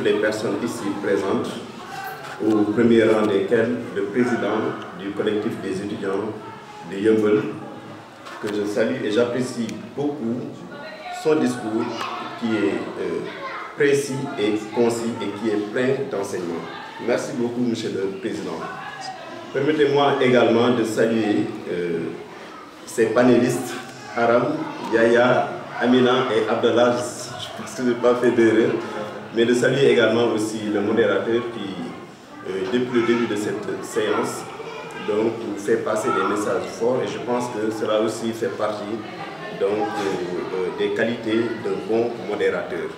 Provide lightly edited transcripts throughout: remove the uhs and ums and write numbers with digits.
toutes les personnes ici présentes, au premier rang desquelles le président du collectif des étudiants de Yeumbeul, que je salue et j'apprécie beaucoup son discours qui est précis et concis et qui est plein d'enseignements. Merci beaucoup, Monsieur le Président. Permettez-moi également de saluer ces panélistes, Aram, Yaya, Amina et Abdallah, je pense que je n'ai pas fait d'erreur, mais de saluer également aussi le modérateur qui, depuis le début de cette séance, donc, fait passer des messages forts et je pense que cela aussi fait partie donc, des qualités d'un bon modérateur.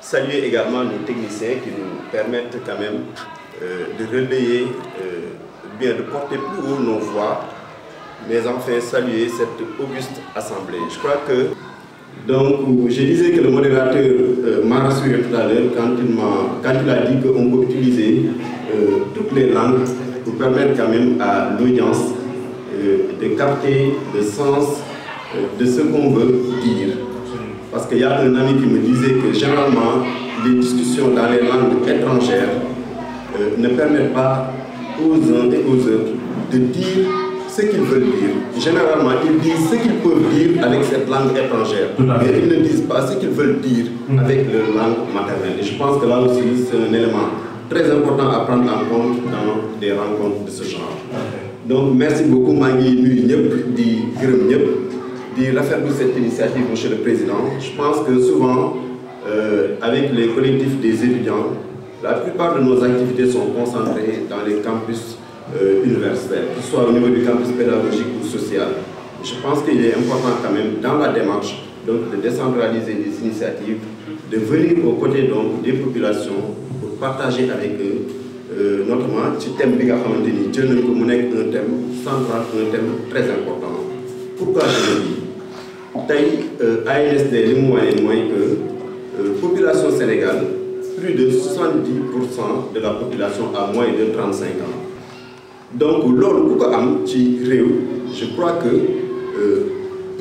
Saluer également nos techniciens qui nous permettent quand même de relayer, bien de porter plus haut nos voix, mais enfin saluer cette auguste assemblée. Je crois que, donc, je disais que le modérateur m'a rassuré tout à l'heure quand il a dit qu'on peut utiliser toutes les langues pour permettre quand même à l'audience de capter le sens de ce qu'on veut dire. Parce qu'il y a un ami qui me disait que généralement, les discussions dans les langues étrangères ne permettent pas aux uns et aux autres de dire ce qu'ils veulent dire. Généralement, ils disent ce qu'ils peuvent dire avec cette langue étrangère, mais ils ne disent pas ce qu'ils veulent dire avec leur langue maternelle. Et je pense que là aussi, c'est un élément très important à prendre en compte dans des rencontres de ce genre. Donc, merci beaucoup, Magui, Nui, Nyep, Di Grum Nyep, Di raffermir cette initiative, Monsieur le Président. Je pense que souvent, avec les collectifs des étudiants, la plupart de nos activités sont concentrées dans les campus universitaires, que ce soit au niveau du campus pédagogique ou social. Je pense qu'il est important quand même, dans la démarche, donc, de décentraliser les initiatives, de venir aux côtés donc, des populations pour partager avec eux, notamment ce thème qui est un thème central, un thème très important. Pourquoi je le dis? ANSD, les moyens que la population sénégalaise, plus de 70% de la population a moins de 35 ans. Donc, je crois que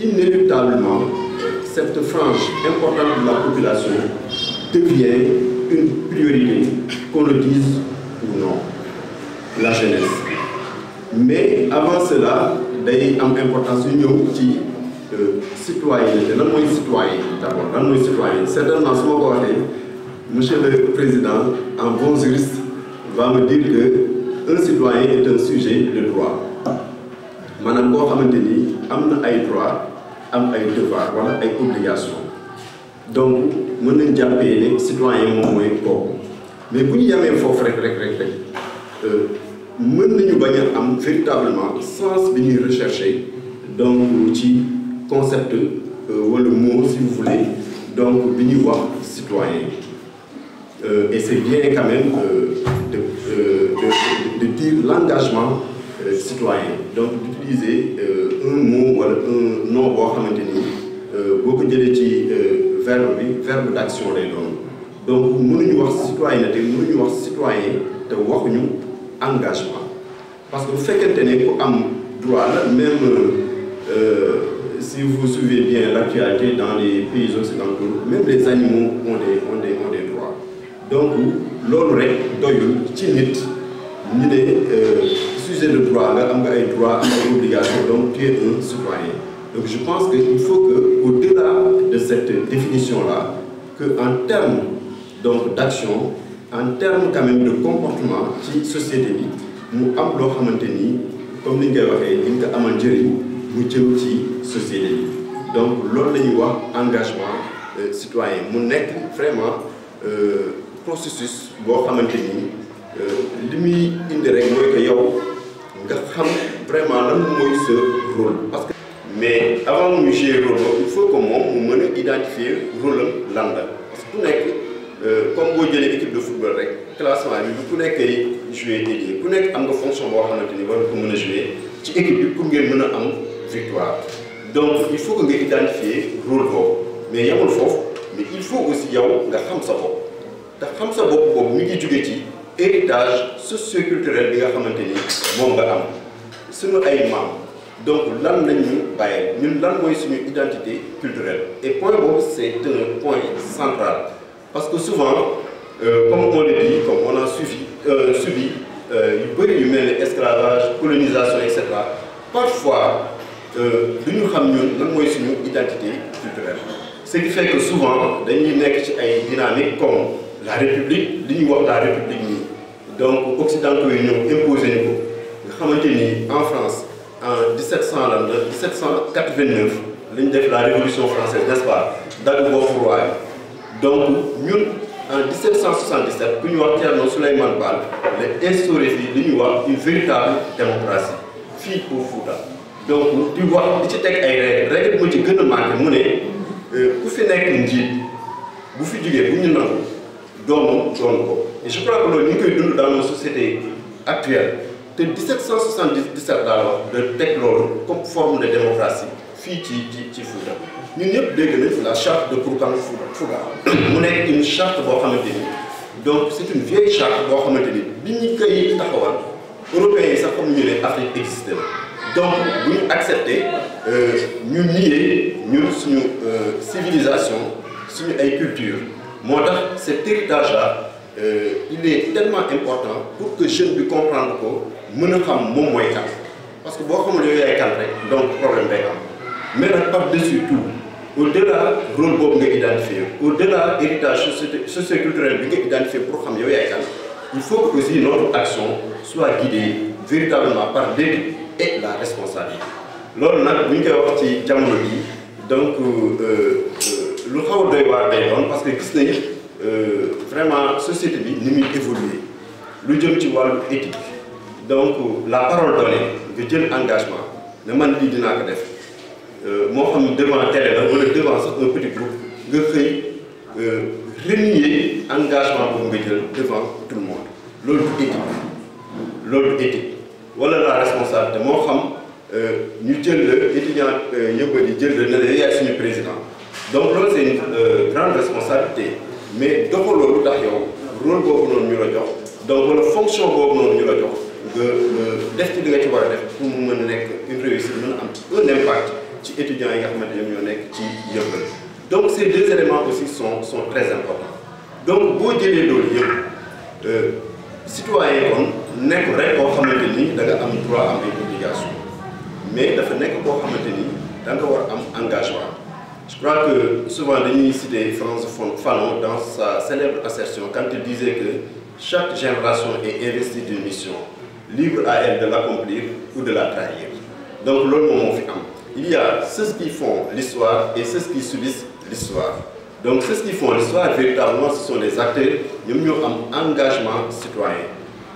inéluctablement, cette frange importante de la population devient une priorité, qu'on le dise ou non, la jeunesse. Mais avant cela, il y a une importance qui citoyenneté. Lan mooy citoyen d'abord, lan mooy citoyen. Certainement, su ma ko waxee, Monsieur le Président, en bon juriste, va me dire qu'un citoyen est un sujet de droit. Maanaam koo xamante ni am na ay droits, am ay devoirs wala ay obligations. Donc, mën nañu jàppee ne citoyen moom mooy kooku. Mais bu ñu yamee foofu rek mën nañu bañ a am véritablement sens bi ñuy rechercher donc ci concept ou le mot si vous voulez donc bi ñuy wax citoyen et c'est bien quand même de dire l'engagement citoyen donc d'utiliser un mot ou un nom boo xamante ni boo ko jëlee ci verbe d'action lay doon donc mënuñu wax citoyenneté mënuñu wax citoyen te waxuñu engagement parce que bu fekkente ne ku am droit la même si vous suivez bien l'actualité dans les pays occidentaux, même les animaux ont des droits. Donc, l'on rek doyul ci nit ñu ne sujet de droit nga am nga ay droits ay obligations donc tu es un citoyen. Donc je pense qu'il faut que au-delà de cette définition-là, que en termes donc d'action, en termes quand même de comportement ci société bi mu am loo xamante ni comme ni ñu koy waxee li nga amal njëriñ mu jëm ci société bi. Donc loolu la ñuy wax engagement citoyen mu nekk vraiment processus boo xamante ni li muy indi rek mooy que yow nga xam vraiment lan mooy sa rôle. Parce que mais avant mu jouer rôle il faut que moom mu mën a identifier rôle am lan la parce que ku nekk comme boo jëlee équipe de football rek classement bi ku nekk jouer ailier ku nekk am nga fonction boo xamante ni war nga ko mën a jouer ci équipe bi pour ngeen mën a am victoire. Donc il faut que nga identifier rôle boobu mais yamul foofu mais il faut aussi yow nga xam sa bopp te xam sa bopp boobu mi ngi jóge ci héritage socio-culturel bi nga xamante ni moom nga am suñu ay maam donc lan lañ ñu bàyyee ñun lan mooy suñu identité culturelle et point boobu c'est un point central parce que souvent comme on le dit, comme on a subi esclavage, colonisation, etc. Parfois, nous savons notre identité culturelle. Ce qui fait que souvent, nous avons une dynamique comme la République, la République. Donc, Occidentaux ont imposé en France, en 1789, la Révolution française, n'est-ce pas? Donc, nous, en 1777, nous avons Souleymane Baal, instauré une véritable démocratie. Fille pour Fouta. Donc, tu vois, il y a des règles qui sont marquées. Vous faites un njiit, vous faites du et je crois que nous dans nos sociétés actuelles, de 1777 de technologie comme forme de démocratie, fille Fouta. Nous avons la charte de Kourkan Fouga. Nous avons une charte pour Hamadini. Donc c'est une vieille charte pour Hamadini. Les Européens savent comme l'Afrique existait. Donc nous acceptons, nous nier notre civilisation, notre culture. Moi, cet héritage-là, il est tellement important pour que je puisse comprendre que je ne sais pas mon parce que si je ne sais pas donc problème est là. Mais par-dessus tout, au-delà du rôle que vous identifiez, au-delà de l'héritage socioculturel que vous identifiez pour savoir il faut que aussi notre action soit guidée véritablement par l'éthique et la responsabilité. Lors de notre donc, le xaw doy waar day doon parce que gis nañu vraiment société bi ni muy évoluer lu jëm ci wàllu éthique donc la parole donnée nga jël engagement ne man lii dinaa ko def moo xam devant télé la wala devant sax un petit groupe nga xëy renier engagement boobu nga jël devant tout le monde loolu du éthique wala la responsabilité moo xam ñu jël la étudiant yëmbal yi jël la ne la yaay suñu président. Donc c'est une grande responsabilité. Mais donc le rôle de rôle donc la fonction de pour une réussite, un impact sur les étudiants et les donc ces deux éléments aussi sont très importants. Donc vous dites les citoyens n'est que rek boo xamante ni da nga am droit am ay obligation mais dafa nekk boo xamante ni da nga war am engagement. Je crois que souvent dañuy citer François Fanon dans sa célèbre assertion quand il disait que chaque génération est investie d'une mission libre à elle de l'accomplir ou de la trahir. Donc loolu moom moo fi am il y a ceux qui font l'histoire et ceux qui subissent l'histoire. Donc ceux qui font l'histoire véritablement ce sont les acteurs ñoom ñoo am engagement citoyen.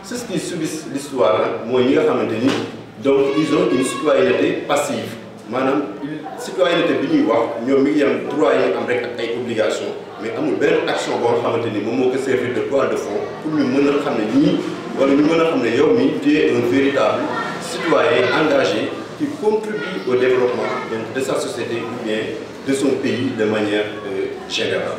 Ceux qui subissent l'histoire mooy ñi nga xamante ni donc ils ont une citoyenneté passive maanaam citoyenneté bi ñuy wax ñoom mi ngi am droit yi am rek ak ay obligations mais amul benn action boo xamante ni moom moo ko servir de toile de fond pour ñu mën a xam ne ñii wala ñu mën a xam ne yow mi tu es un véritable citoyen engagé qui contribue au développement de sa société ou bien de son pays de manière générale.